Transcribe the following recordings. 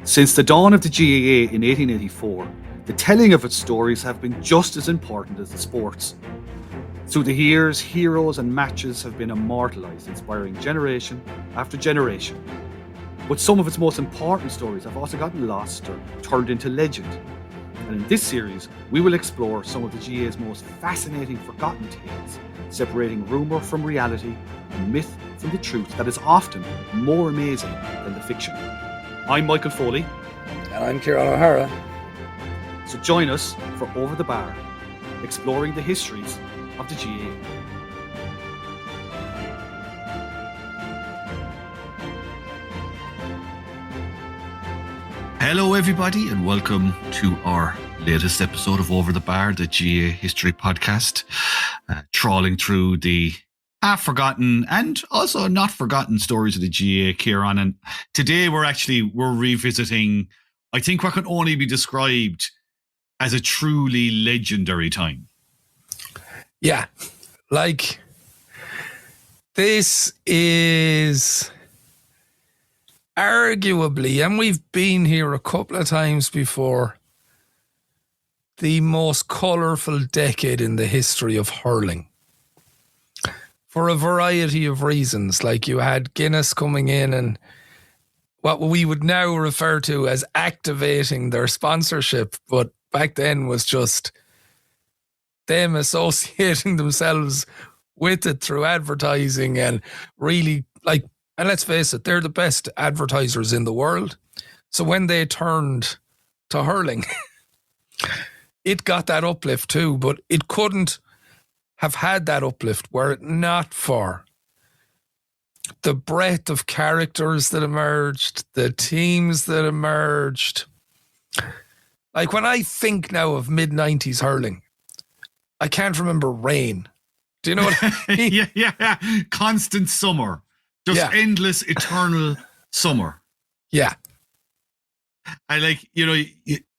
Since the dawn of the GAA in 1884, the telling of its stories have been just as important as the sports. Through the years, heroes and matches have been immortalised, inspiring generation after generation. But some of its most important stories have also gotten lost or turned into legend. And in this series, we will explore some of the GAA's most fascinating forgotten tales, separating rumour from reality and myth from the truth that is often more amazing than the fiction. I'm Michael Foley. And I'm Ciaran O'Hara. So join us for Over the Bar, exploring the histories of the GAA. Hello everybody and welcome to our latest episode of Over the Bar, the GAA History Podcast, trawling through the half-forgotten and also not forgotten stories of the GAA, Ciaran. And today we're revisiting, I think, what can only be described as a truly legendary time. Yeah, like this is arguably, and we've been here a couple of times before, the most colourful decade in the history of hurling. For a variety of reasons, like you had Guinness coming in and what we would now refer to as activating their sponsorship, but back then was just them associating themselves with it through advertising and really, like, and let's face it, they're the best advertisers in the world. So when they turned to hurling, it got that uplift too, but it couldn't have had that uplift were it not for the breadth of characters that emerged, the teams that emerged. Like when I think now of mid-90s hurling, I can't remember rain. Do you know what I mean? Yeah. Constant summer. Just endless, eternal summer. Yeah. I like, you're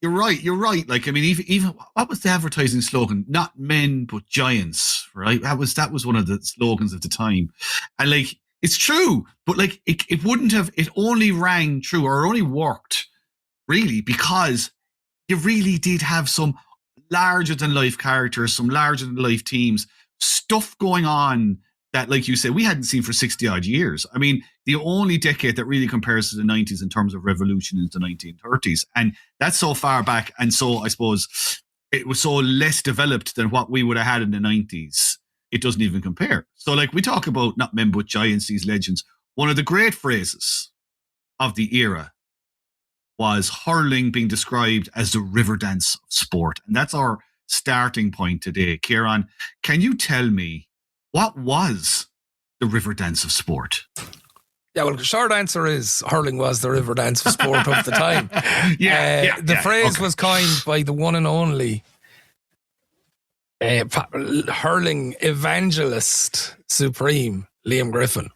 right. Like, I mean, even what was the advertising slogan? Not men, but giants, right? That was one of the slogans at the time. And like, it's true, but like, it wouldn't have, it only rang true or only worked really because you really did have some larger than life characters, some larger than life teams, stuff going on that, like you said, we hadn't seen for 60 odd years. I mean, the only decade that really compares to the 90s in terms of revolution is the 1930s. And that's so far back. And so I suppose it was so less developed than what we would have had in the 90s. It doesn't even compare. So like we talk about not men, but giants, these legends. One of the great phrases of the era was hurling being described as the Riverdance of sport. And that's our starting point today. Ciaran, can you tell me, what was the Riverdance of sport? Yeah, well, the short answer is hurling was the Riverdance of sport of the time. The phrase was coined by the one and only hurling evangelist supreme, Liam Griffin.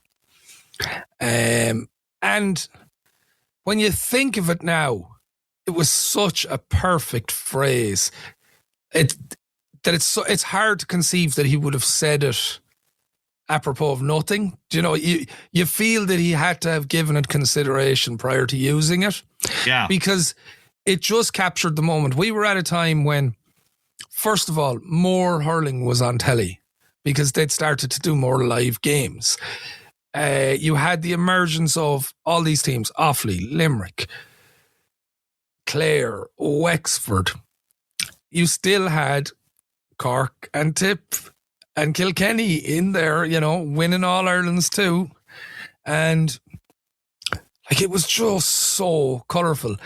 And when you think of it now, it was such a perfect phrase. It's hard to conceive that he would have said it apropos of nothing. Do you know, you feel that he had to have given it consideration prior to using it. Yeah. Because it just captured the moment. We were at a time when, first of all, more hurling was on telly because they'd started to do more live games. You had the emergence of all these teams, Offaly, Limerick, Clare, Wexford. You still had Cork and Tip and Kilkenny in there, winning All Irelands too. And like, it was just so colourful.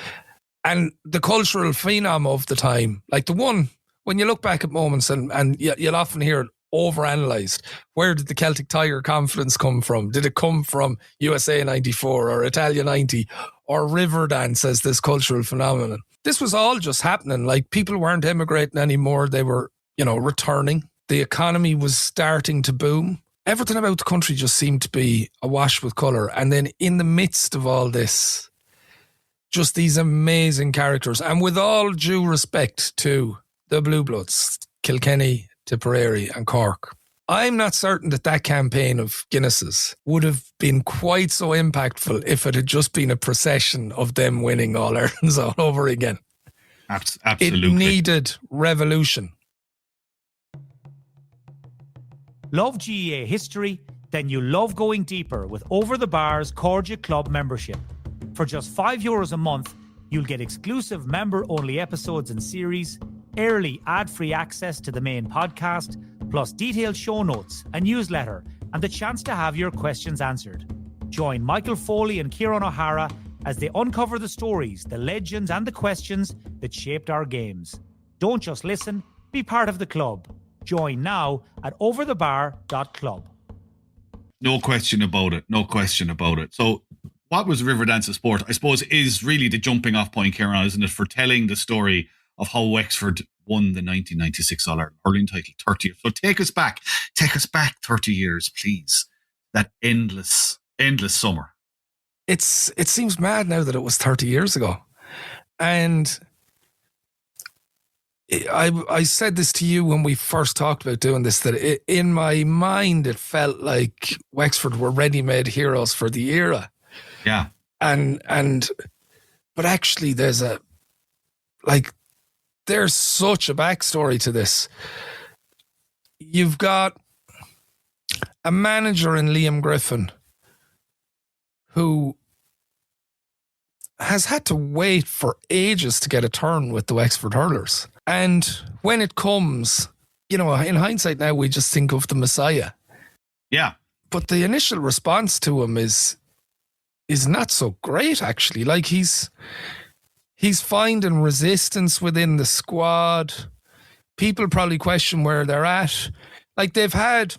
And the cultural phenom of the time, like the one, when you look back at moments and you'll often hear it overanalyzed, where did the Celtic Tiger confidence come from? Did it come from USA 94 or Italia 90 or Riverdance as this cultural phenomenon? This was all just happening. Like, people weren't emigrating anymore. They were, returning. The economy was starting to boom. Everything about the country just seemed to be awash with colour. And then in the midst of all this, just these amazing characters. And with all due respect to the Blue Bloods, Kilkenny, Tipperary and Cork, I'm not certain that campaign of Guinness's would have been quite so impactful if it had just been a procession of them winning All Irelands all over again. Absolutely. It needed revolution. Love GEA history? Then you'll love going deeper with Over the Bar's Cordia Club membership. For just €5 a month, you'll get exclusive member-only episodes and series, early ad-free access to the main podcast, plus detailed show notes, a newsletter, and the chance to have your questions answered. Join Michael Foley and Ciaran O'Hara as they uncover the stories, the legends, and the questions that shaped our games. Don't just listen, be part of the club. Join now at overthebar.club. No question about it. No question about it. So what was Riverdance a sport? I suppose is really the jumping off point, Ciaran, isn't it, for telling the story of how Wexford won the 1996 All-Ireland hurling title 30 years. So take us back 30 years, please. That endless summer. It seems mad now that it was 30 years ago. And I said this to you when we first talked about doing this, that in my mind, it felt like Wexford were ready-made heroes for the era. Yeah. But actually there's such a backstory to this. You've got a manager in Liam Griffin who has had to wait for ages to get a turn with the Wexford hurlers. And when it comes, in hindsight now, we just think of the Messiah. Yeah. But the initial response to him is not so great, actually. Like he's finding resistance within the squad. People probably question where they're at. Like they've had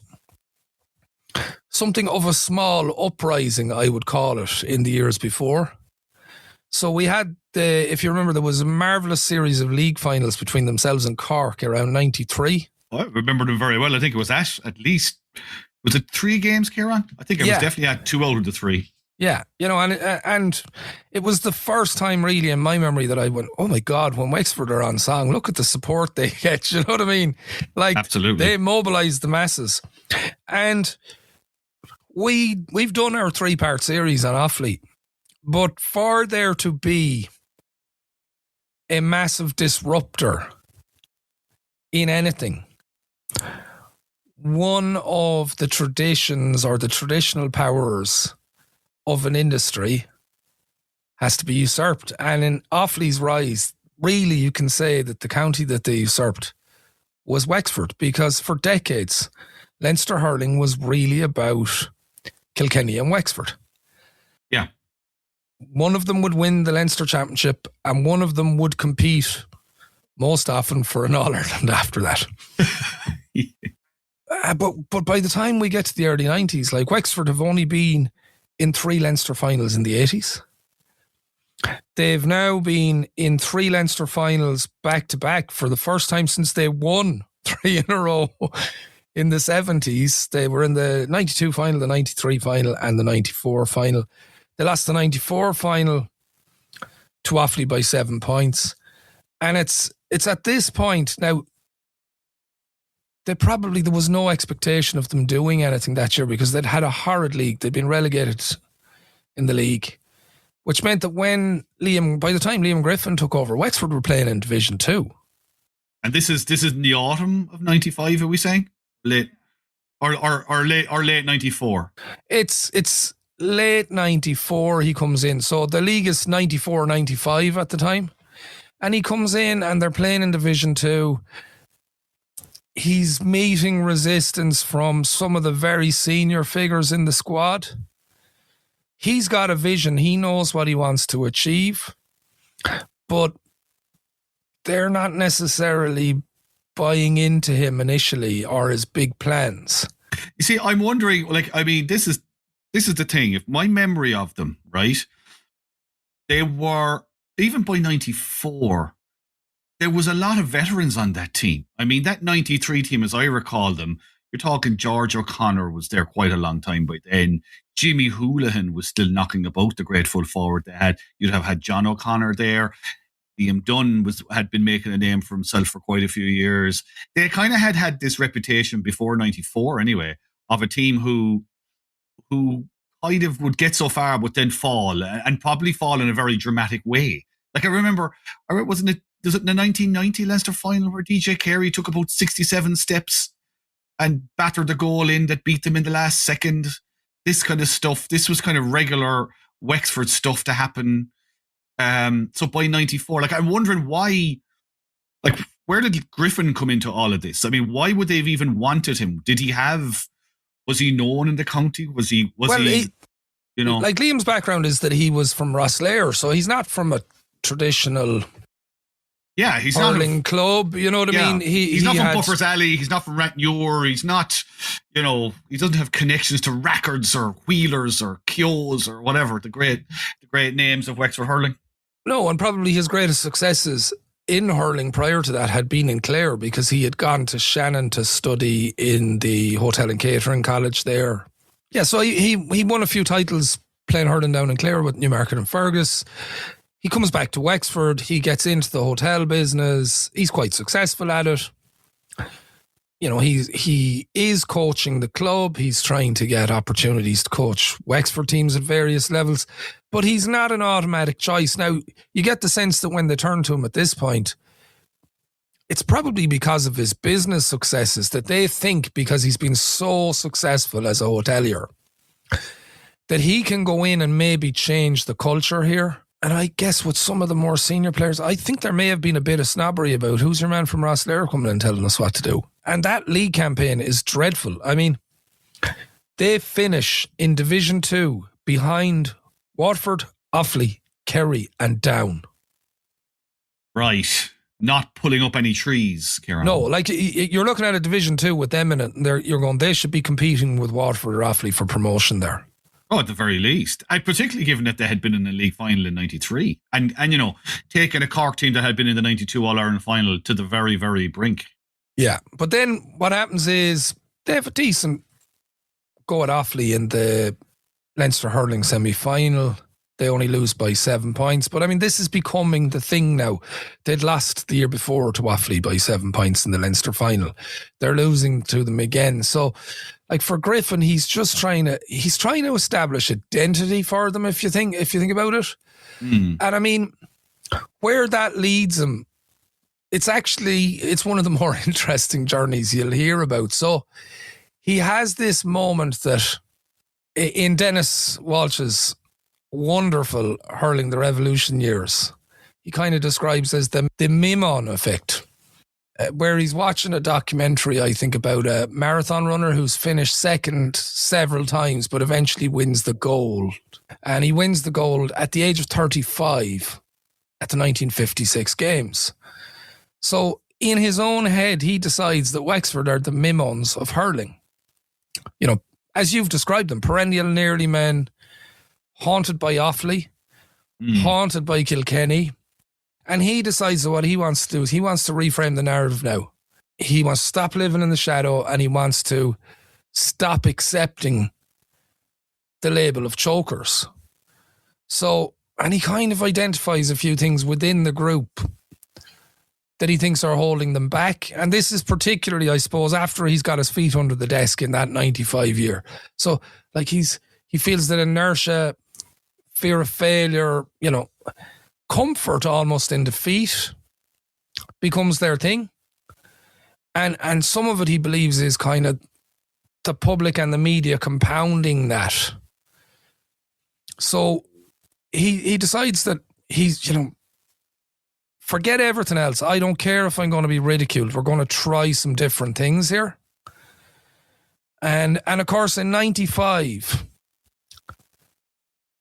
something of a small uprising, I would call it, in the years before. So we had if you remember, there was a marvellous series of league finals between themselves and Cork around 93. I remember them very well. I think it was at least, was it 3 games, Ciaran? I think it was definitely at 2 out of the 3. Yeah, and it was the first time really in my memory that I went, oh my God, when Wexford are on song, look at the support they get, you know what I mean? Like, absolutely, they mobilised the masses. And we've done our 3-part series on Offaly, but for there to be a massive disruptor in anything, one of the traditions or the traditional powers of an industry has to be usurped. And in Offaly's rise, really you can say that the county that they usurped was Wexford, because for decades Leinster hurling was really about Kilkenny and Wexford. Yeah. One of them would win the Leinster Championship and one of them would compete most often for an All-Ireland after that. But by the time we get to the early 90s, like Wexford have only been in 3 Leinster finals in the 80s. They've now been in 3 Leinster finals back to back for the first time since they won 3 in a row in the 70s. They were in the 92 final, the 93 final and the 94 final. They lost the 94 final to Offaly by 7 points. And it's at this point now, there was no expectation of them doing anything that year because they'd had a horrid league. They'd been relegated in the league, which meant that by the time Liam Griffin took over, Wexford were playing in Division 2. And this is in the autumn of 95, are we saying? Late late 94. It's late 94 he comes in. So the league is 94-95 at the time. And he comes in and they're playing in Division 2. He's meeting resistance from some of the very senior figures in the squad. He's got a vision. He knows what he wants to achieve. But they're not necessarily buying into him initially or his big plans. You see, I'm wondering, this is the thing. If my memory of them, right, they were, even by 94, there was a lot of veterans on that team. I mean, that 93 team, as I recall them, you're talking George O'Connor was there quite a long time by then. Jimmy Houlihan was still knocking about, the great full forward they had. You'd have had John O'Connor there. Liam Dunn had been making a name for himself for quite a few years. They kind of had this reputation before '94, anyway, of a team who kind of would get so far but then fall, and probably fall in a very dramatic way. Like I remember, was it in the 1990 Leicester final where DJ Carey took about 67 steps and battered the goal in that beat them in the last second? This kind of stuff. This was kind of regular Wexford stuff to happen. So by '94, like I'm wondering why, like where did Griffin come into all of this? I mean, why would they have even wanted him? Was he known in the county? Was he you know? Like Liam's background is that he was from Rosslare, so he's not from a traditional he's hurling club, you know what I mean? He's not from Buffer's Alley, he's not from Ratnure, he's not, he doesn't have connections to Rackards or Wheelers or Keoghs or whatever, the great names of Wexford hurling. No, and probably his greatest successes in hurling prior to that had been in Clare, because he had gone to Shannon to study in the Hotel and Catering College there. Yeah, so he won a few titles playing hurling down in Clare with Newmarket and Fergus. He comes back to Wexford. He gets into the hotel business. He's quite successful at it. He is coaching the club. He's trying to get opportunities to coach Wexford teams at various levels, but he's not an automatic choice. Now, you get the sense that when they turn to him at this point, it's probably because of his business successes, that they think because he's been so successful as a hotelier that he can go in and maybe change the culture here. And I guess with some of the more senior players, I think there may have been a bit of snobbery about who's your man from Rosslare coming and telling us what to do. And that league campaign is dreadful. I mean, they finish in Division 2 behind Waterford, Offaly, Kerry and Down. Right. Not pulling up any trees, Ciaran. No, like you're looking at a Division 2 with them in it, and you're going, they should be competing with Waterford or Offaly for promotion there. Oh, at the very least. Particularly given that they had been in the league final in '93. And taking a Cork team that had been in the '92 All-Ireland final to the very, very brink. Yeah, but then what happens is they have a decent go at Offaly in the Leinster hurling semi-final. They only lose by 7 points. But I mean, this is becoming the thing now. They'd lost the year before to Offaly by 7 points in the Leinster final. They're losing to them again. So, like for Griffin, he's trying to establish identity for them, if you think about it. And I mean, where that leads him, it's one of the more interesting journeys you'll hear about. So he has this moment that in Dennis Walsh's wonderful Hurling the Revolution years, he kind of describes as the Mimon effect, where he's watching a documentary, I think, about a marathon runner who's finished second several times but eventually wins the gold. And he wins the gold at the age of 35 at the 1956 games. So in his own head, he decides that Wexford are the Mimons of hurling. As you've described them, perennial nearly men, haunted by Offaly, haunted by Kilkenny. And he decides that what he wants to do is he wants to reframe the narrative now. He wants to stop living in the shadow, and he wants to stop accepting the label of chokers. So, and he kind of identifies a few things within the group that he thinks are holding them back. And this is particularly, I suppose, after he's got his feet under the desk in that 95 year. So, like he feels that inertia, fear of failure, comfort almost in defeat becomes their thing. And some of it he believes is kind of the public and the media compounding that. So he decides that he's, forget everything else. I don't care if I'm going to be ridiculed. We're going to try some different things here. And of course, in 95,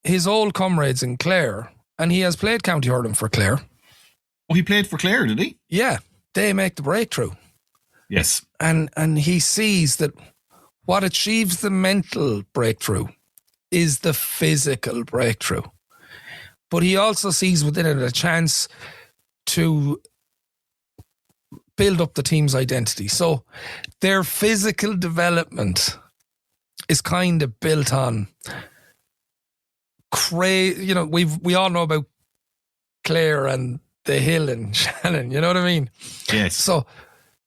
his old comrades in Clare, and he has played county hurling for Clare. Oh, he played for Clare, did he? Yeah, they make the breakthrough. Yes. And he sees that what achieves the mental breakthrough is the physical breakthrough. But he also sees within it a chance to build up the team's identity. So their physical development is kind of built on we all know about Clare and the hill in Shannon. You know what I mean? Yes. So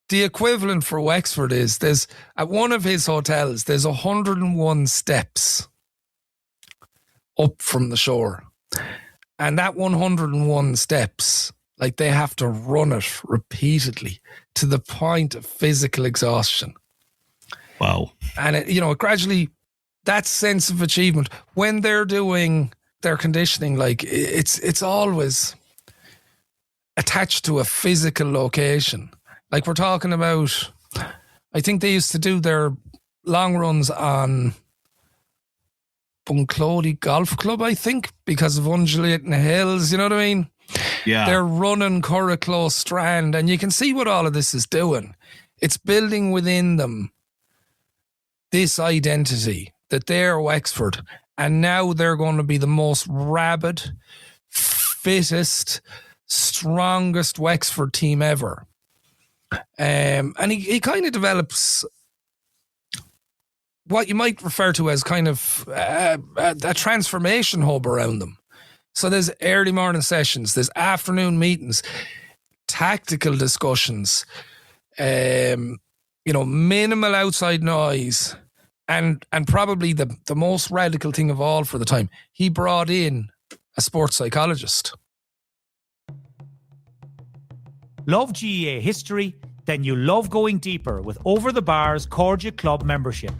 the equivalent for Wexford is there's at one of his hotels, there's 101 steps up from the shore. And that 101 steps, like they have to run it repeatedly to the point of physical exhaustion. Wow. And it gradually, that sense of achievement, when they're doing their conditioning, like it's always attached to a physical location. Like we're talking about, I think they used to do their long runs on Bunclody Golf Club, I think, because of undulating hills, you know what I mean? Yeah. They're running Curracloe Strand, and you can see what all of this is doing. It's building within them this identity that they're Wexford, and now they're going to be the most rabid, fittest, strongest Wexford team ever. And he kind of develops what you might refer to as kind of a transformation hub around them. So there's early morning sessions, there's afternoon meetings, tactical discussions, minimal outside noise, and probably the most radical thing of all for the time, he brought in a sports psychologist. Love GEA history? Then you love going deeper with Over the Bar's Cordia Club membership.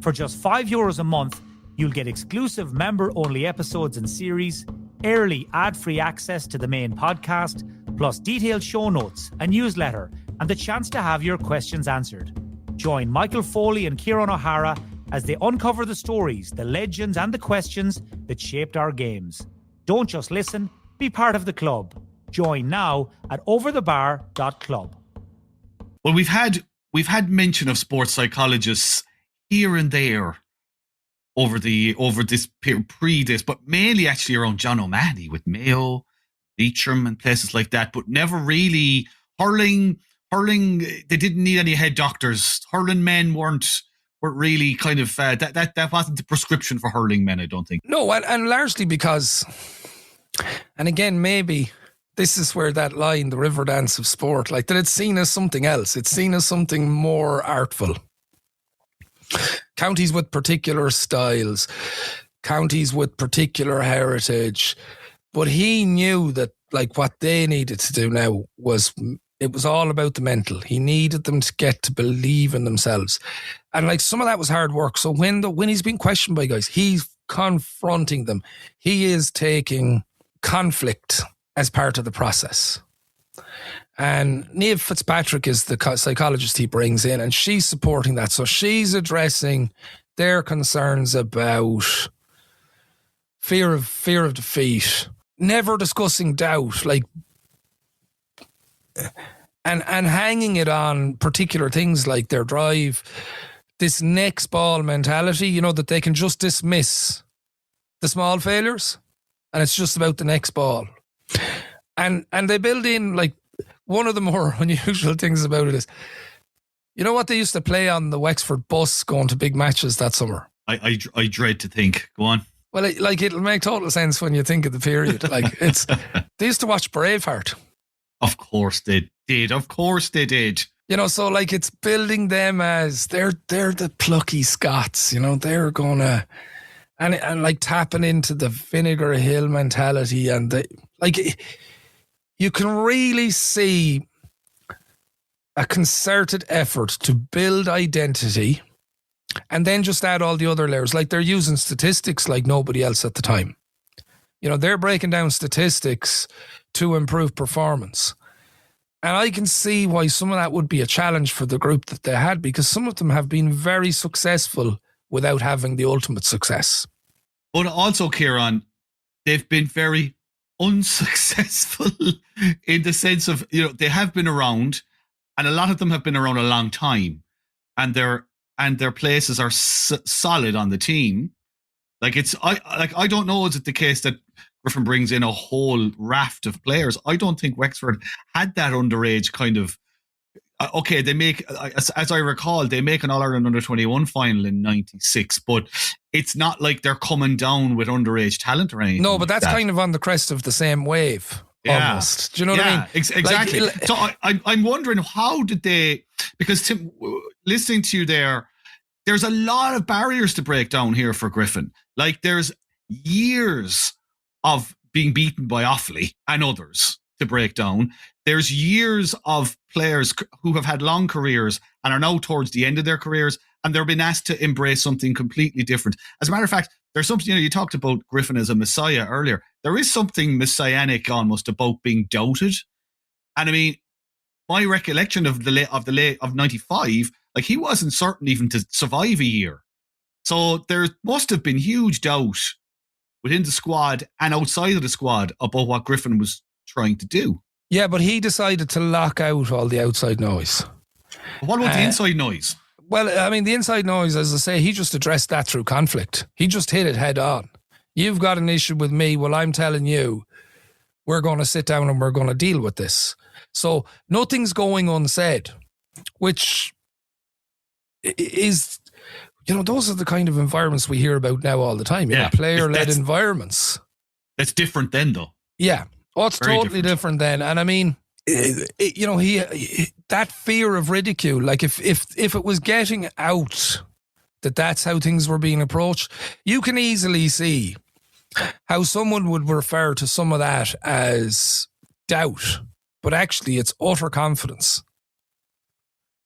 For just €5 a month, you'll get exclusive member-only episodes and series, early ad-free access to the main podcast, plus detailed show notes, a newsletter, and the chance to have your questions answered. Join Michael Foley and Ciaran O'Hara as they uncover the stories, the legends, and the questions that shaped our games. Don't just listen, be part of the club. Join now at overthebar.club. Well, we've had mention of sports psychologists here and there over this pre-this, but mainly actually around John O'Mahony with Mayo, Leitrim, and places like that. But never really hurling. They didn't need any head doctors. Hurling men weren't really kind of that wasn't the prescription for hurling men, I don't think. No, and largely because, and again, maybe this is where that line, the Riverdance of sport, like that it's seen as something else. It's seen as something more artful. Counties with particular styles, counties with particular heritage. But he knew that like what they needed to do now was, it was all about the mental. He needed them to get to believe in themselves. And like some of that was hard work. So when he's being questioned by guys, he's confronting them. He is taking conflict as part of the process. And Niamh Fitzpatrick is the psychologist he brings in, and she's supporting that. So she's addressing their concerns about fear of defeat, never discussing doubt, like, and hanging it on particular things like their drive, this next ball mentality, that they can just dismiss the small failures and it's just about the next ball. And they build in, like, one of the more unusual things about it is, you know what they used to play on the Wexford bus going to big matches that summer? I dread to think. Go on. Well, it'll make total sense when you think of the period. Like, they used to watch Braveheart. Of course they did. Of course they did. So like it's building them as they're the plucky Scots. They're gonna and like tapping into the Vinegar Hill mentality, and you can really see a concerted effort to build identity, and then just add all the other layers. Like they're using statistics like nobody else at the time. They're breaking down statistics to improve performance. And I can see why some of that would be a challenge for the group that they had, because some of them have been very successful without having the ultimate success. But also, Ciaran, they've been very unsuccessful in the sense of, they have been around, and a lot of them have been around a long time, and their places are solid on the team. Like I don't know, is it the case that Griffin brings in a whole raft of players? I don't think Wexford had that underage kind of. Okay, they make, as I recall, they make an All-Ireland under-21 final in '96, but it's not like they're coming down with underage talent or anything. No, but that's kind of on the crest of the same wave. almost. Do you know what I mean? Exactly. Like, so I'm wondering, how did they, because Tim, listening to you there's a lot of barriers to break down here for Griffin. Like, there's years of being beaten by Offaly and others to break down. There's years of players who have had long careers and are now towards the end of their careers, and they're being asked to embrace something completely different. As a matter of fact, there's something, you talked about Griffin as a messiah earlier. There is something messianic almost about being doubted. And I mean, my recollection of the late of 95, like, he wasn't certain even to survive a year. So there must have been huge doubt within the squad and outside of the squad about what Griffin was trying to do. Yeah, but he decided to lock out all the outside noise. What about the inside noise? Well, I mean, the inside noise, as I say, he just addressed that through conflict. He just hit it head on. You've got an issue with me. Well, I'm telling you, we're going to sit down and we're going to deal with this. So nothing's going unsaid, which is, those are the kind of environments we hear about now all the time. Player-led environments. That's different then, though. Yeah. Oh, it's very totally different then. And I mean, that fear of ridicule, like if it was getting out that's how things were being approached, you can easily see how someone would refer to some of that as doubt, but actually it's utter confidence.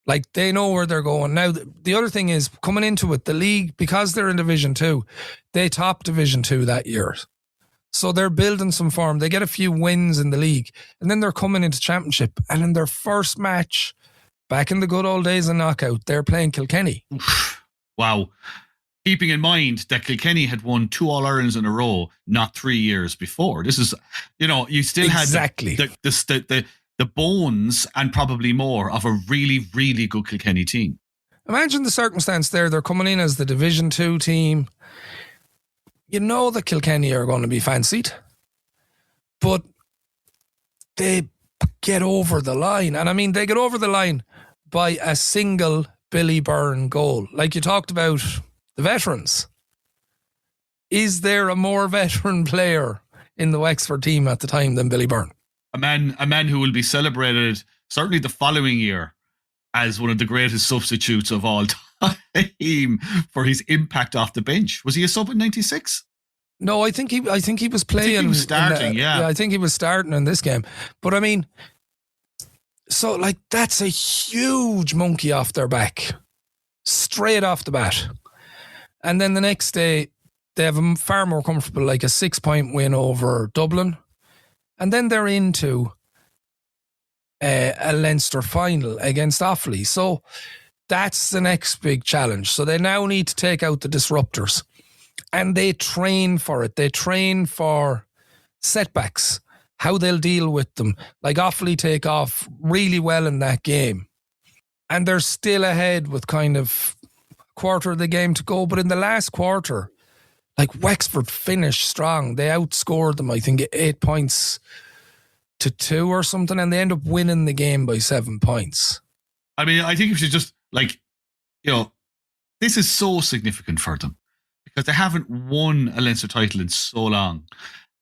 Like, they know where they're going. Now, the other thing is, coming into it, the league, because they're in Division 2, they topped Division 2 that year. So they're building some form. They get a few wins in the league, and then they're coming into Championship. And in their first match, back in the good old days of knockout, they're playing Kilkenny. Wow. Keeping in mind that Kilkenny had won 2 All-Irelands in a row not 3 years before. This is, you still had the bones and probably more of a really, really good Kilkenny team. Imagine the circumstance there. They're coming in as the Division 2 team. The Kilkenny are going to be fancied, but they get over the line. And I mean, they get over the line by a single Billy Byrne goal. Like you talked about the veterans. Is there a more veteran player in the Wexford team at the time than Billy Byrne? A man who will be celebrated certainly the following year as one of the greatest substitutes of all time for his impact off the bench. Was he a sub in 96? No, I think he was playing. I think he was starting, yeah. I think he was starting in this game. But I mean, so like, that's a huge monkey off their back, straight off the bat. And then the next day, they have a far more comfortable, like a 6-point win over Dublin. And then they're into a Leinster final against Offaly. So that's the next big challenge. So they now need to take out the disruptors. And they train for it. They train for setbacks, how they'll deal with them. Like, Offaly take off really well in that game. And they're still ahead with kind of a quarter of the game to go. But in the last quarter, like, Wexford finished strong. They outscored them, I think, 8 points to 2 or something. And they end up winning the game by 7 points. I mean, I think you should just, this is so significant for them, because they haven't won a Leinster title in so long.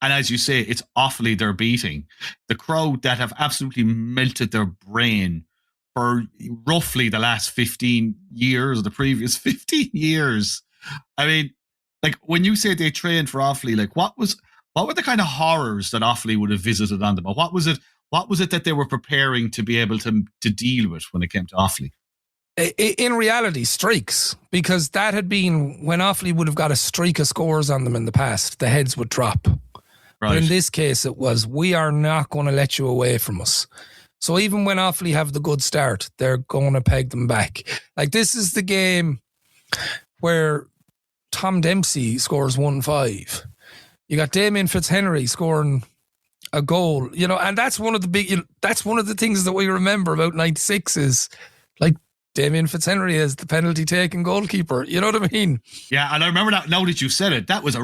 And as you say, it's Offaly they're beating. The crowd that have absolutely melted their brain for roughly the last 15 years, or the previous 15 years. I mean, like, when you say they trained for Offaly, like, what were the kind of horrors that Offaly would have visited on them? Or what was it that they were preparing to be able to deal with when it came to Offaly? In reality, streaks, because that had been when Offaly would have got a streak of scores on them in the past, the heads would drop. Right. But in this case, it was, we are not going to let you away from us. So even when Offaly have the good start, they're going to peg them back. Like, this is the game where Tom Dempsey scores 1-5. You got Damien Fitzhenry scoring a goal, and that's one of the things that we remember about 96 is, like, Damien Fitzhenry is the penalty taking goalkeeper. You know what I mean? Yeah, and I remember that. Now that you said it, that was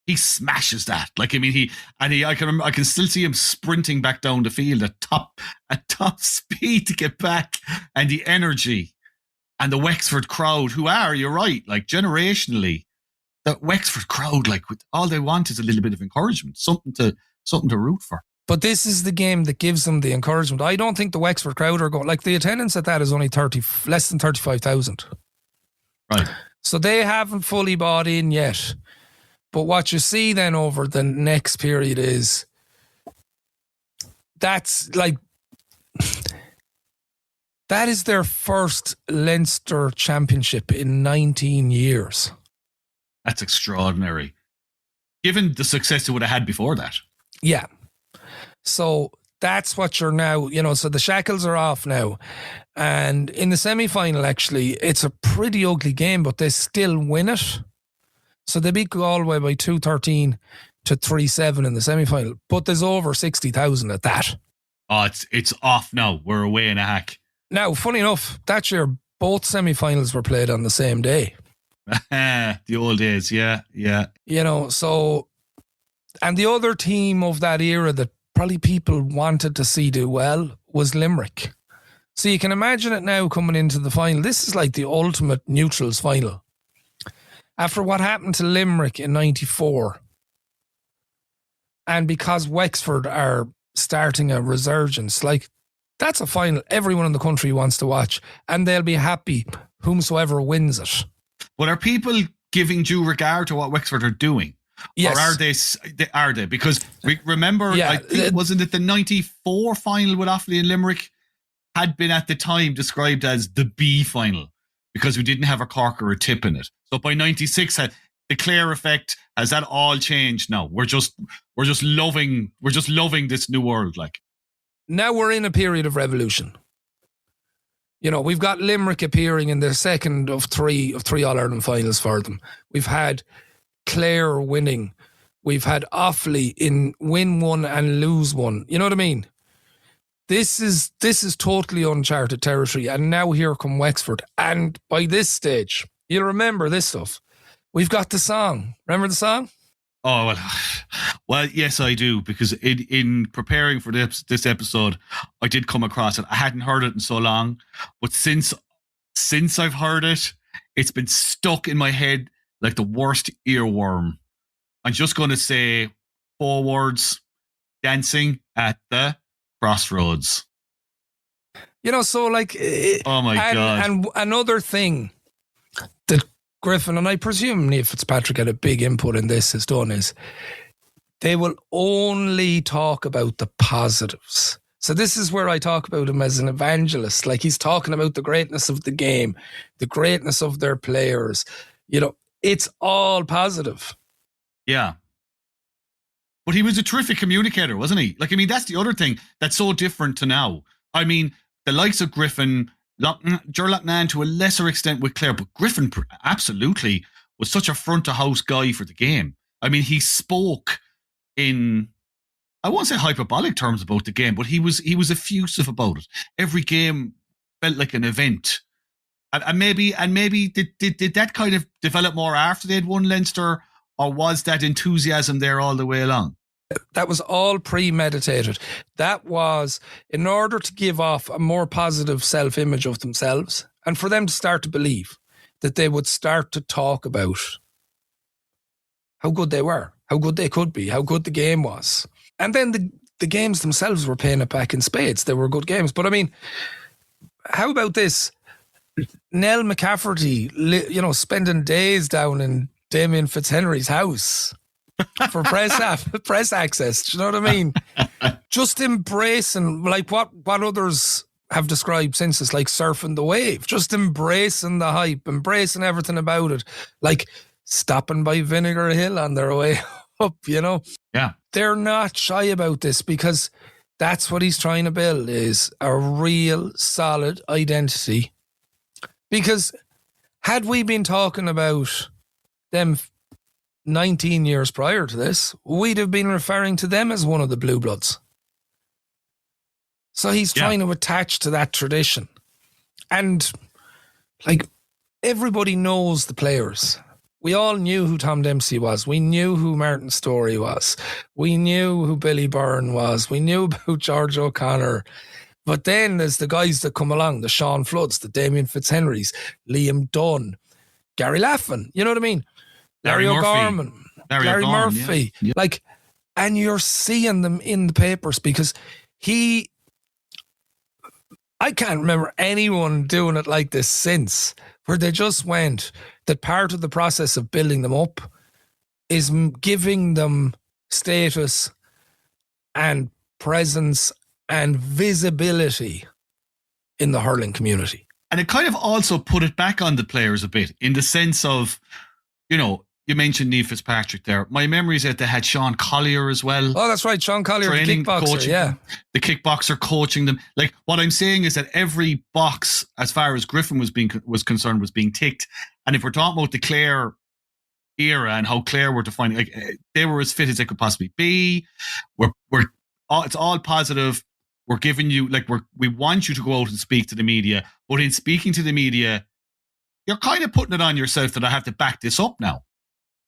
he smashes that. Like, I mean, I can still see him sprinting back down the field at top speed to get back, and the energy, and the Wexford crowd, who are, you're right, like, generationally, the Wexford crowd, like, all they want is a little bit of encouragement, something to root for. But this is the game that gives them the encouragement. I don't think the Wexford crowd are going, like the attendance at that is only less than 35,000. Right. So they haven't fully bought in yet. But what you see then over the next period is that's like, that is their first Leinster championship in 19 years. That's extraordinary. Given the success they would have had before that. Yeah. So that's what you're now, so the shackles are off now. And in the semi-final, actually, it's a pretty ugly game, but they still win it. So they beat Galway by 2-13 to 3-7 in the semi-final. But there's over 60,000 at that. Oh, it's off now. We're away in a hack. Now, funny enough, that year, both semi-finals were played on the same day. The old days, yeah. So, and the other team of that era that probably people wanted to see do well was Limerick. So you can imagine it now coming into the final. This is like the ultimate neutrals final. After what happened to Limerick in 94, and because Wexford are starting a resurgence, like that's a final everyone in the country wants to watch, and they'll be happy whomsoever wins it. But are people giving due regard to what Wexford are doing? Yes. Or are they? Because remember, I think, wasn't it the 94 final with Offaly and Limerick had been at the time described as the B final because we didn't have a cork or a tip in it. So by 96, the Clare effect, has that all changed now? We're just loving this new world. Like now we're in a period of revolution. We've got Limerick appearing in the second of three All-Ireland finals for them. We've had Clare winning. We've had Offaly in win one and lose one. You know what I mean? This is totally uncharted territory. And now here come Wexford. And by this stage, you'll remember this stuff. We've got the song. Remember the song? Oh, well, yes, I do. Because in preparing for this episode, I did come across it. I hadn't heard it in so long. But since I've heard it, it's been stuck in my head like the worst earworm. I'm just going to say 4 words: dancing at the crossroads. So like... oh my God. And another thing that Griffin, and I presume Niamh Fitzpatrick had a big input in this, has done is they will only talk about the positives. So this is where I talk about him as an evangelist. Like he's talking about the greatness of the game, the greatness of their players. It's all positive. Yeah. But he was a terrific communicator, wasn't he? Like, I mean, that's the other thing that's so different to now. I mean, the likes of Griffin, Gerlach to a lesser extent with Clare, but Griffin absolutely was such a front-of-house guy for the game. I mean, he spoke in, I won't say hyperbolic terms about the game, but he was effusive about it. Every game felt like an event. And maybe did that kind of develop more after they'd won Leinster, or was that enthusiasm there all the way along? That was all premeditated. That was in order to give off a more positive self-image of themselves and for them to start to believe that they would start to talk about how good they were, how good they could be, how good the game was. And then the games themselves were paying it back in spades. They were good games. But I mean, how about this? Nell McCafferty, spending days down in Damien Fitzhenry's house for press access. Do you know what I mean? Just embracing, like what others have described since, it's like surfing the wave. Just embracing the hype, embracing everything about it. Like stopping by Vinegar Hill on their way up, Yeah. They're not shy about this because that's what he's trying to build, is a real solid identity. Because had we been talking about them 19 years prior to this, we'd have been referring to them as one of the Blue Bloods. So he's trying to attach to that tradition. And like everybody knows the players. We all knew who Tom Dempsey was. We knew who Martin Storey was. We knew who Billy Byrne was. We knew about George O'Connor. But then there's the guys that come along, the Sean Floods, the Damien Fitzhenrys, Liam Dunn, Gary Laffin, you know what I mean? Larry O'Gorman, Larry Murphy. Yeah. Like, And you're seeing them in the papers because I can't remember anyone doing it like this since, where they just went that part of the process of building them up is giving them status and presence and visibility in the hurling community. And it kind of also put it back on the players a bit in the sense of, you mentioned Niamh Fitzpatrick there. My memory is that they had Sean Collier as well. Oh, that's right. Sean Collier, training, the kickboxer, coaching them, the kickboxer coaching them. Like, what I'm saying is that every box, as far as Griffin was concerned, was being ticked. And if we're talking about the Clare era and how Clare were defining, like, they were as fit as they could possibly be. It's all positive. We're giving you, like, we want you to go out and speak to the media. But in speaking to the media, you're kind of putting it on yourself that I have to back this up now.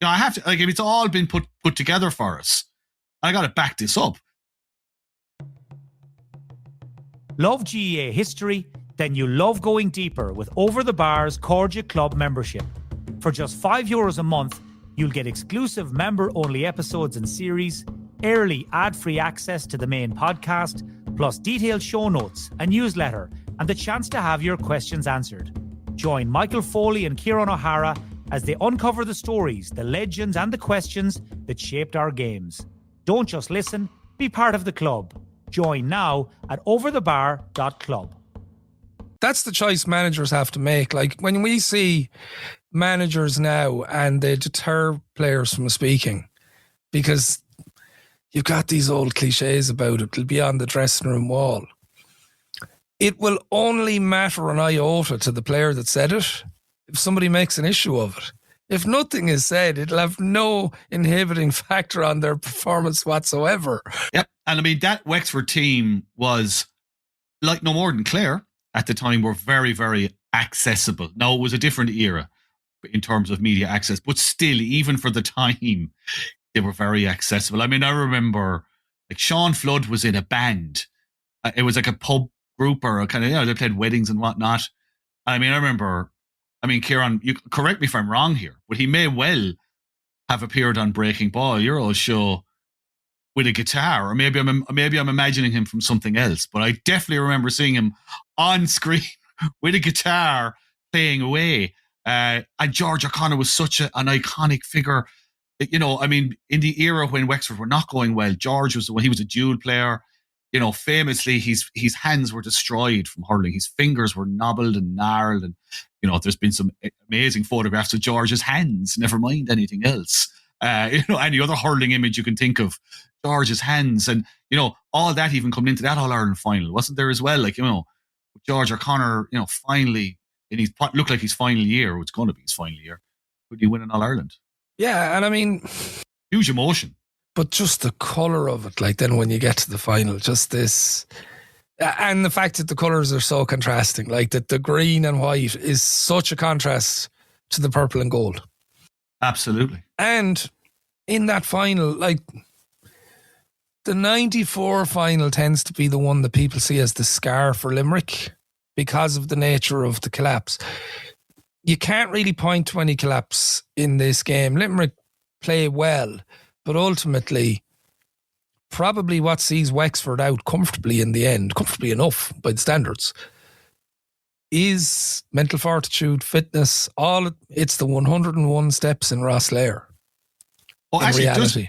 I have to, like, if it's all been put together for us, I got to back this up. Love GAA history? Then you love going deeper with Over the Bar's Cordia Club membership. For just €5 a month, you'll get exclusive member-only episodes and series, early ad-free access to the main podcast, plus detailed show notes, a newsletter, and the chance to have your questions answered. Join Michael Foley and Ciaran O'Hara as they uncover the stories, the legends, and the questions that shaped our games. Don't just listen, be part of the club. Join now at overthebar.club. That's the choice managers have to make. Like, when we see managers now and they deter players from speaking because you've got these old cliches about it, it'll be on the dressing room wall. It will only matter an iota to the player that said it if somebody makes an issue of it. If nothing is said, it'll have no inhibiting factor on their performance whatsoever. Yep. And I mean, that Wexford team was, like no more than Clare at the time, were very, very accessible. Now, it was a different era in terms of media access, but still, even for the time, they were very accessible. I mean, I remember, like, Sean Flood was in a band. It was like a pub group or a kind of, they played weddings and whatnot. I mean, I remember, Ciaran, you correct me if I'm wrong here, but he may well have appeared on Breaking Ball, your old show, with a guitar, or maybe I'm imagining him from something else. But I definitely remember seeing him on screen with a guitar playing away. And George O'Connor was such an iconic figure. In the era when Wexford were not going well, George was when he was a dual player. Famously, his hands were destroyed from hurling. His fingers were nobbled and gnarled, and there's been some amazing photographs of George's hands. Never mind anything else. Any other hurling image you can think of, George's hands, and all that even coming into that All-Ireland final, wasn't there as well? Like, George O'Connor, finally in his looked like his final year. It's going to be his final year. Could he win an All-Ireland? Yeah, and I mean, huge emotion. But just the colour of it, like then when you get to the final, just this, and the fact that the colours are so contrasting, like that the green and white is such a contrast to the purple and gold. Absolutely. And in that final, like the 94 final tends to be the one that people see as the scar for Limerick because of the nature of the collapse. You can't really point to any collapse in this game. Limerick play well, but ultimately, probably what sees Wexford out comfortably in the end, comfortably enough by the standards, is mental fortitude, fitness, it's the 101 steps in Rosslare. Oh, actually,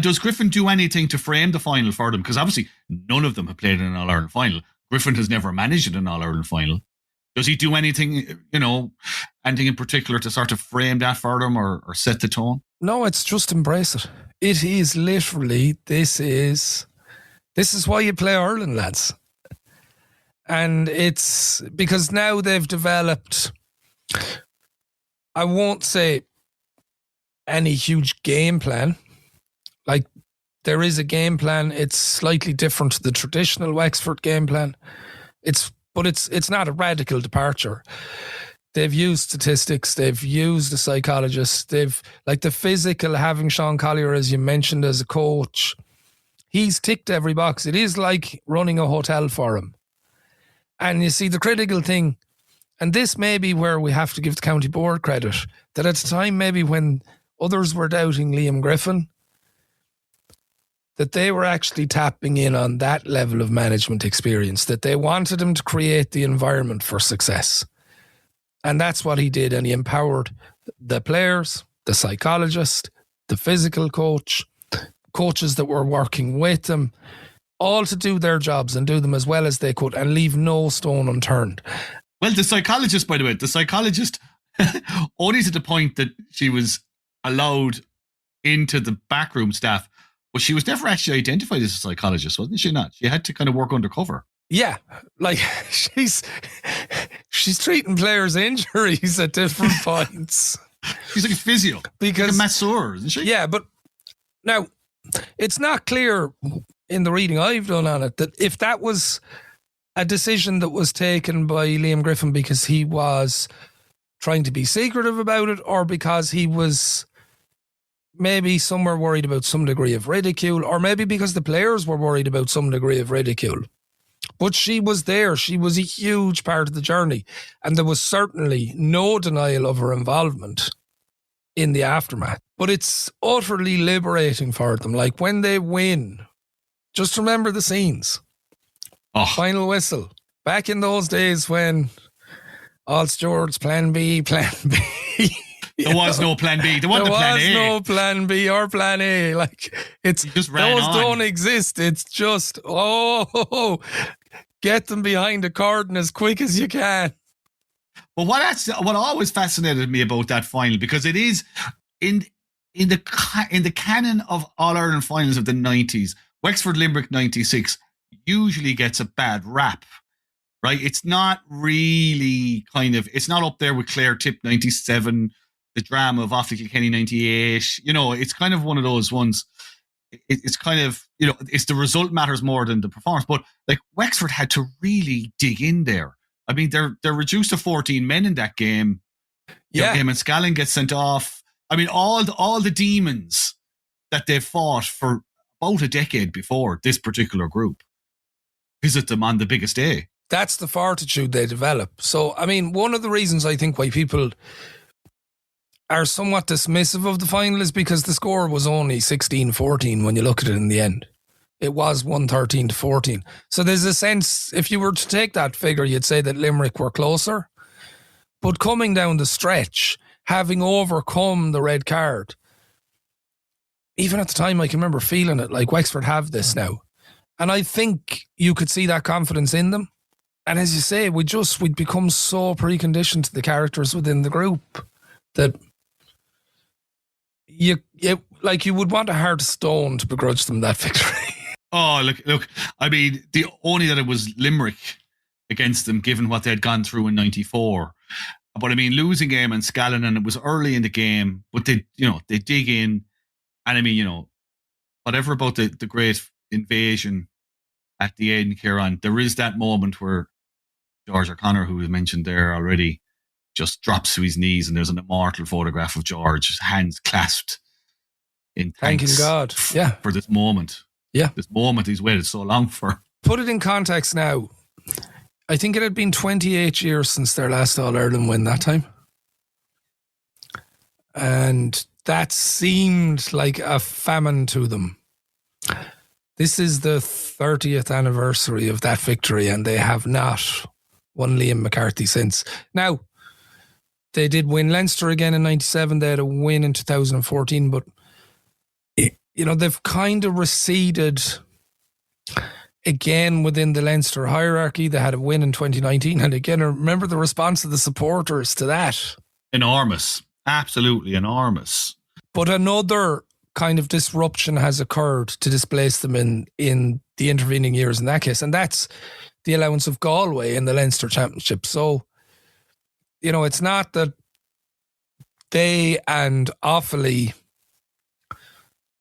does Griffin do anything to frame the final for them? Because obviously none of them have played in an All-Ireland final. Griffin has never managed an All-Ireland final. Does he do anything, anything in particular to sort of frame that for them or set the tone? No, it's just embrace it. It is literally, this is why you play Ireland, lads. And it's because now they've developed, I won't say any huge game plan. Like, there is a game plan. It's slightly different to the traditional Wexford game plan. But it's not a radical departure. They've used statistics. They've used a psychologist. They've, like, the physical, having Sean Collier, as you mentioned, as a coach. He's ticked every box. It is like running a hotel for him. And you see, the critical thing, and this may be where we have to give the county board credit, that at the time maybe when others were doubting Liam Griffin, that they were actually tapping in on that level of management experience, that they wanted him to create the environment for success. And that's what he did. And he empowered the players, the psychologist, the physical coach, coaches that were working with them, all to do their jobs and do them as well as they could and leave no stone unturned. Well, the psychologist, by the way, only to the point that she was allowed into the backroom staff, but she was never actually identified as a psychologist, wasn't she? Not. She had to kind of work undercover. Yeah, like she's treating players' injuries at different points. She's like a physio, because like a masseur, isn't she? Yeah, but now it's not clear in the reading I've done on it that if that was a decision that was taken by Liam Griffin because he was trying to be secretive about it, or because he was maybe somewhere worried about some degree of ridicule, or maybe because the players were worried about some degree of ridicule. But she was there. She was a huge part of the journey. And there was certainly no denial of her involvement in the aftermath. But it's utterly liberating for them. Like when they win, just remember the scenes. Oh. Final whistle. Back in those days when all stewards, plan B, plan B. There was no plan B. There wasn't a plan A. There was no plan B or plan A. Like, it's just ran those on. Don't exist. It's just, get them behind the curtain as quick as you can. But what always fascinated me about that final, because it is in the canon of All Ireland finals of the 90s, Wexford Limerick 96 usually gets a bad rap. Right? It's not really it's not up there with Clare Tip 97, the drama of Offaly Kilkenny 98. You know, it's kind of one of those ones. It's kind of, you know, it's the result matters more than the performance. But like Wexford had to really dig in there. I mean, they're reduced to 14 men in that game. Yeah. Game and Scallon gets sent off. I mean, all the demons that they fought for about a decade before this particular group visit them on the biggest day. That's the fortitude they develop. So, I mean, one of the reasons I think why people are somewhat dismissive of the final is because the score was only 16-14 when you look at it in the end. It was 113-14. So there's a sense, if you were to take that figure, you'd say that Limerick were closer. But coming down the stretch, having overcome the red card, even at the time I can remember feeling it, like Wexford have this now. And I think you could see that confidence in them. And as you say, we'd become so preconditioned to the characters within the group that you would want a hard stone to begrudge them that victory. Oh, look, I mean, the only that it was Limerick against them, given what they had gone through in 94. But I mean, losing game and Scallon, and it was early in the game, but they dig in. And I mean, you know, whatever about the great invasion at the end, Ciaran, there is that moment where George O'Connor, who was mentioned there already, just drops to his knees, and there's an immortal photograph of George, hands clasped in thanks. Thanking God, yeah, for this moment. Yeah, this moment he's waited so long for. Put it in context now. I think it had been 28 years since their last All-Ireland win that time. And that seemed like a famine to them. This is the 30th anniversary of that victory, and they have not won Liam MacCarthy since. Now, they did win Leinster again in 97. They had a win in 2014, but you know, they've kind of receded again within the Leinster hierarchy. They had a win in 2019. And again, remember the response of the supporters to that. Enormous. Absolutely enormous. But another kind of disruption has occurred to displace them in the intervening years in that case. And that's the allowance of Galway in the Leinster Championship. So, you know, it's not that they and Offaly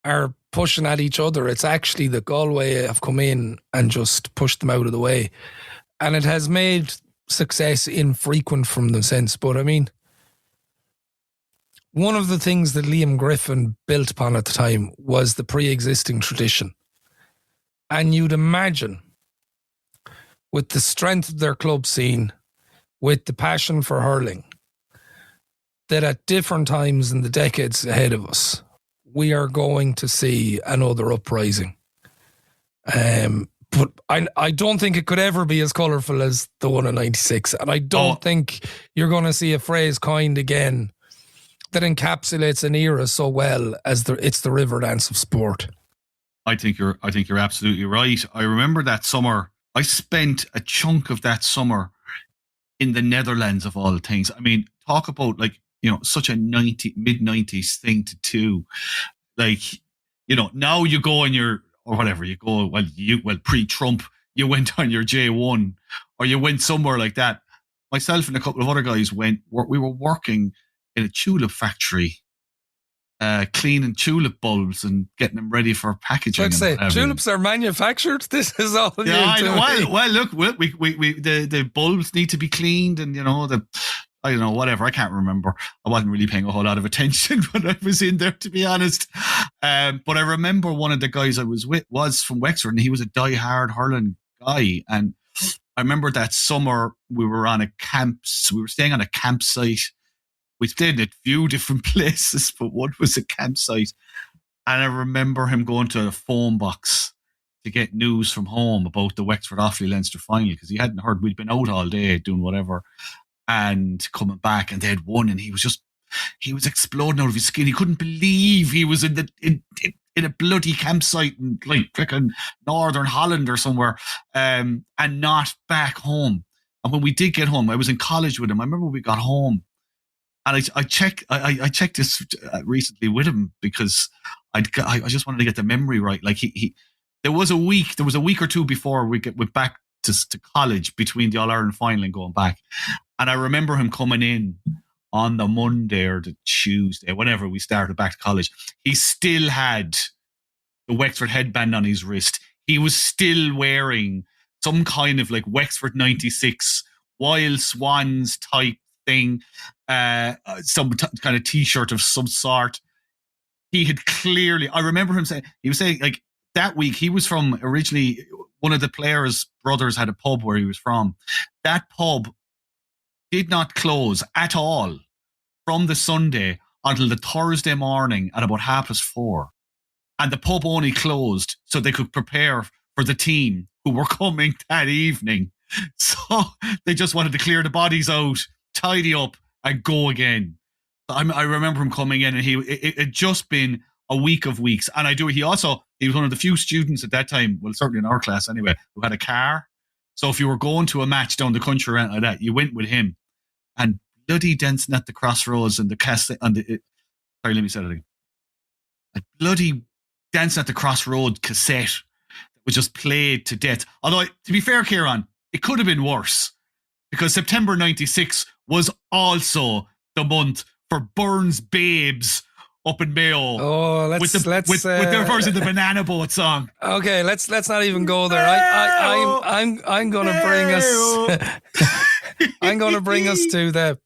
are pushing at each other. It's actually that Galway have come in and just pushed them out of the way. And it has made success infrequent from them since. But I mean, one of the things that Liam Griffin built upon at the time was the pre-existing tradition. And you'd imagine, with the strength of their club scene, with the passion for hurling, that at different times in the decades ahead of us, we are going to see another uprising. But I don't think it could ever be as colourful as the one in 96. And I don't think you're going to see a phrase coined again that encapsulates an era so well as it's the Riverdance of sport. I think you're absolutely right. I remember that summer. I spent a chunk of that summer in the Netherlands, of all things. I mean, talk about such a mid-90s thing to do. Now you go on your, or whatever, you go, pre-Trump, you went on your J1 or you went somewhere like that. Myself and a couple of other guys we were working in a tulip factory, cleaning tulip bulbs and getting them ready for packaging. Like say, tulips are manufactured. This is all. Yeah, I know. Well, look, we the bulbs need to be cleaned, and I don't know, whatever. I can't remember. I wasn't really paying a whole lot of attention when I was in there, to be honest. But I remember one of the guys I was with was from Wexford, and he was a die-hard hurling guy. And I remember that summer we were on a camp. We were staying on a campsite. We stayed in a few different places, but one was a campsite. And I remember him going to a phone box to get news from home about the Wexford Offaly Leinster final, because he hadn't heard. We'd been out all day doing whatever and coming back, and they'd won, and he was exploding out of his skin. He couldn't believe he was in a bloody campsite in frickin' Northern Holland or somewhere, and not back home. And when we did get home, I was in college with him. I remember we got home, and I checked this recently with him because I just wanted to get the memory right. Like there was a week or two before we went back to college between the All-Ireland final and going back. And I remember him coming in on the Monday or the Tuesday, whenever we started back to college. He still had the Wexford headband on his wrist. He was still wearing some kind of Wexford 96 Wild Swans type thing, some kind of T-shirt of some sort. He had clearly, I remember him saying, that week, he was from originally, one of the players' brothers had a pub where he was from. That pub did not close at all from the Sunday until the Thursday morning at about 4:30. And the pub only closed so they could prepare for the team who were coming that evening. So they just wanted to clear the bodies out, tidy up, and go again. I remember him coming in, and it had just been a week of weeks. And he was one of the few students at that time, well, certainly in our class anyway, who had a car. So if you were going to a match down the country or anything like that, you went with him. And bloody dancing at the crossroads and the cassette and sorry, let me say that again. A bloody dancing at the crossroad cassette that was just played to death. Although, to be fair, Ciaran, it could have been worse, because September 96 was also the month for Burns Babes up in Mayo. Oh, with their version of the Banana Boat song. Okay, let's not even go there. I'm going to bring us. I'm going to bring us to the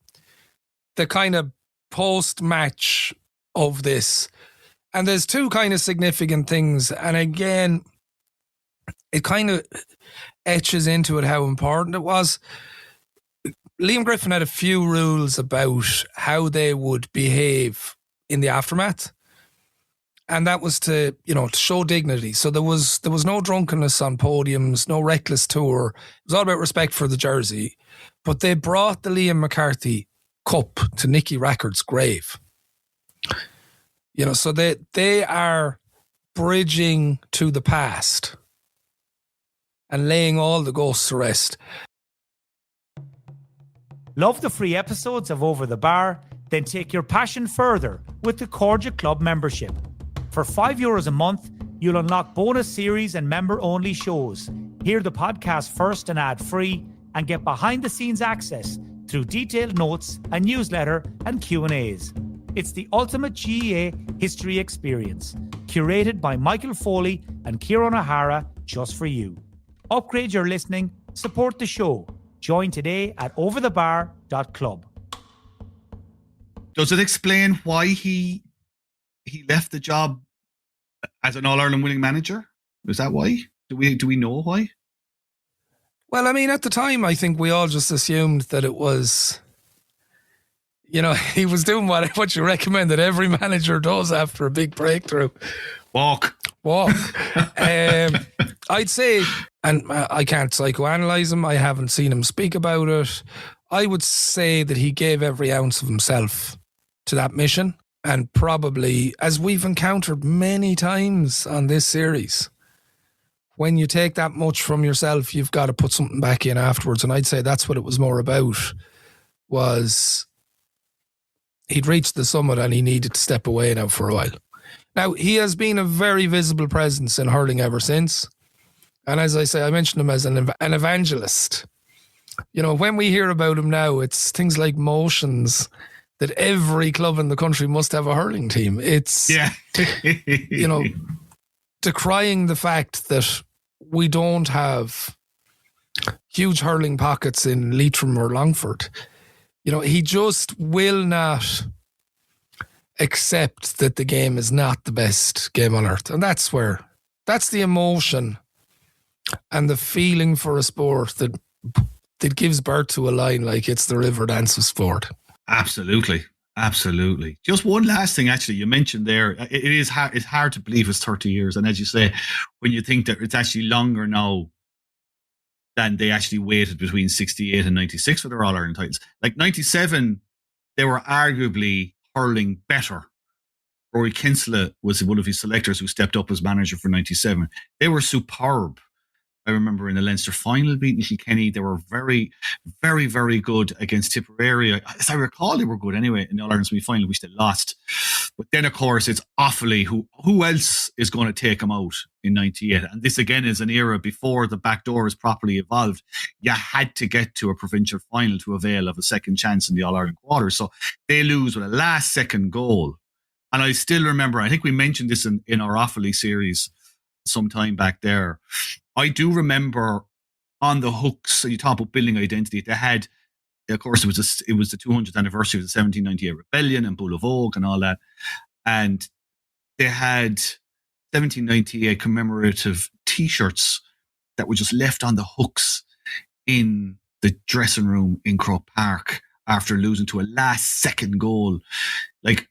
kind of post-match of this, and there's two kind of significant things. And again, it kind of etches into it how important it was. Liam Griffin had a few rules about how they would behave in the aftermath, and that was to show dignity. So there was no drunkenness on podiums, no reckless tour. It was all about respect for the jersey. But they brought the Liam MacCarthy Cup to Nicky Rackard's grave. So they are bridging to the past and laying all the ghosts to rest. Love the free episodes of Over the Bar? Then take your passion further with the Cordia Club membership. For €5 a month, you'll unlock bonus series and member-only shows. Hear the podcast first and ad-free, and get behind-the-scenes access through detailed notes, a newsletter, and Q&As. It's the ultimate GEA history experience, curated by Michael Foley and Ciaran O'Hara just for you. Upgrade your listening, support the show. Join today at overthebar.club. Does it explain why he left the job as an All-Ireland winning manager? Is that why? Do we know why? Well, I mean, at the time, I think we all just assumed that it was, he was doing what you recommend that every manager does after a big breakthrough. Walk. I'd say, and I can't psychoanalyze him, I haven't seen him speak about it. I would say that he gave every ounce of himself to that mission, and probably, as we've encountered many times on this series, when you take that much from yourself, you've got to put something back in afterwards. And I'd say that's what it was more about, was he'd reached the summit and he needed to step away now for a while. Now, he has been a very visible presence in hurling ever since. And as I say, I mentioned him as an evangelist. You know, when we hear about him now, it's things like motions that every club in the country must have a hurling team. It's, you know, decrying the fact that we don't have huge hurling pockets in Leitrim or Longford. You know, he just will not accept that the game is not the best game on earth. And that's the emotion and the feeling for a sport that gives birth to a line like it's the Riverdance of sport. Absolutely. Just one last thing, actually, you mentioned there, it's hard to believe it's 30 years. And as you say, when you think that it's actually longer now than they actually waited between 68 and 96 for their All-Ireland titles. Like 97, they were arguably hurling better. Rory Kinsella was one of his selectors who stepped up as manager for 97. They were superb. I remember in the Leinster final beating Kilkenny, they were very, very, very good against Tipperary. As I recall, they were good anyway in the All-Ireland semi-final, which they lost. But then, of course, it's Offaly. Who else is going to take them out in 98? And this, again, is an era before the back door is properly evolved. You had to get to a provincial final to avail of a second chance in the All-Ireland quarter. So they lose with a last-second goal. And I still remember, I think we mentioned this in our Offaly series some time back there. I do remember on the hooks, so you talk about building identity, they had, of course, it was the 200th anniversary of the 1798 rebellion and Bull of Oak and all that. And they had 1798 commemorative T-shirts that were just left on the hooks in the dressing room in Croke Park after losing to a last-second goal. Like,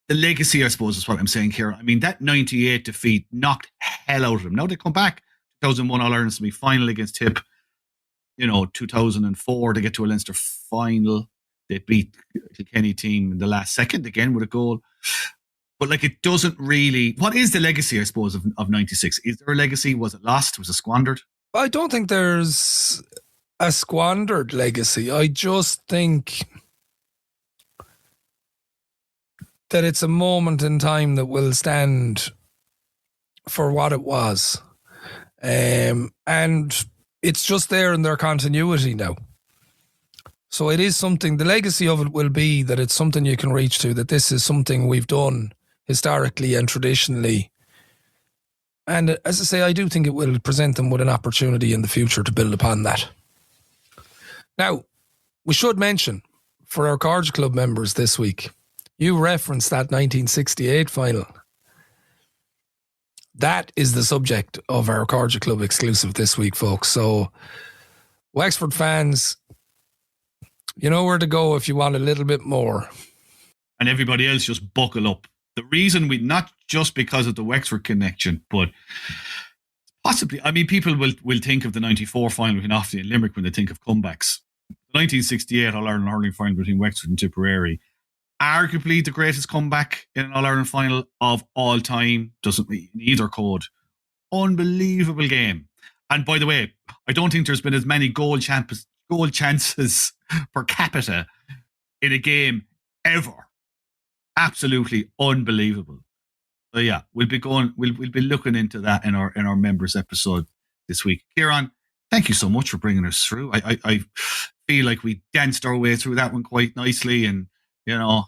the legacy, I suppose, is what I'm saying here. I mean, that 98 defeat knocked hell out of them. Now they come back, 2001 All-Ireland semi-final against Tip. 2004, they get to a Leinster final. They beat the Kilkenny team in the last second, again with a goal. But, like, it doesn't really... What is the legacy, I suppose, of 96? Is there a legacy? Was it lost? Was it squandered? I don't think there's a squandered legacy. I just think that it's a moment in time that will stand for what it was. And it's just there in their continuity now. So it is something, the legacy of it will be that it's something you can reach to, that this is something we've done historically and traditionally. And as I say, I do think it will present them with an opportunity in the future to build upon that. Now, we should mention for our Cards Club members this week, you referenced that 1968 final. That is the subject of our Cards Club exclusive this week, folks. So, Wexford fans, you know where to go if you want a little bit more. And everybody else, just buckle up. The reason not just because of the Wexford connection, but possibly, I mean, people will think of the 94 final between Offaly and Limerick when they think of comebacks. The 1968 All-Ireland hurling final between Wexford and Tipperary, arguably the greatest comeback in an All-Ireland final of all time. Doesn't mean either code. Unbelievable game. And by the way, I don't think there's been as many goal chances per capita in a game ever. Absolutely unbelievable. So yeah, we'll be looking into that in our members episode this week. Ciaran, thank you so much for bringing us through. I feel like we danced our way through that one quite nicely, and I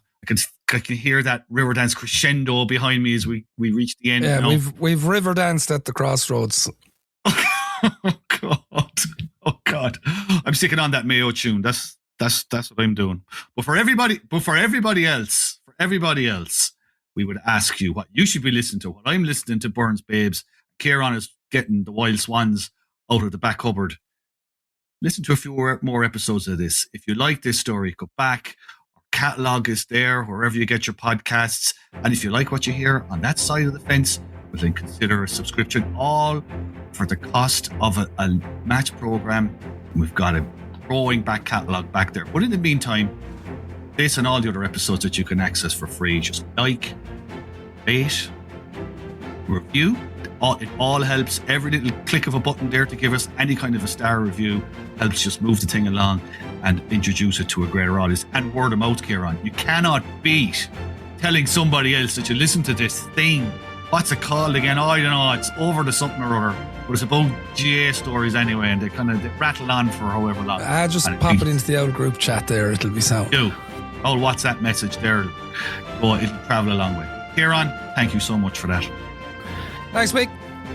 can hear that Riverdance crescendo behind me as we reach the end. Yeah, we've Riverdanced at the crossroads. Oh God! I'm sticking on that Mayo tune. That's what I'm doing. But for everybody else, we would ask you what you should be listening to. What I'm listening to, Burns Babes. Ciaran is getting the Wild Swans out of the back cupboard. Listen to a few more episodes of this. If you like this story, go back. Our catalogue is there wherever you get your podcasts. And if you like what you hear on that side of the fence, then consider a subscription. All for the cost of a match program. We've got a growing back catalogue back there. But in the meantime, this and all the other episodes that you can access for free, just like, rate, review. It all helps. Every little click of a button there to give us any kind of a star review helps just move the thing along and introduce it to a greater audience. And word of mouth, Ciaran. You cannot beat telling somebody else that you listen to this thing. What's it called again? Oh, I don't know. It's Over the Something or Other. But it's about GA stories anyway, and they rattle on for however long. Just pop it into the old group chat there. It'll be sound. Do. Oh, WhatsApp message there. Oh, it'll travel a long way. Ciaran, thank you so much for that. Thanks, Mick.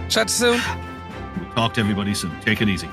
Chat to you soon. We'll talk to everybody soon. Take it easy.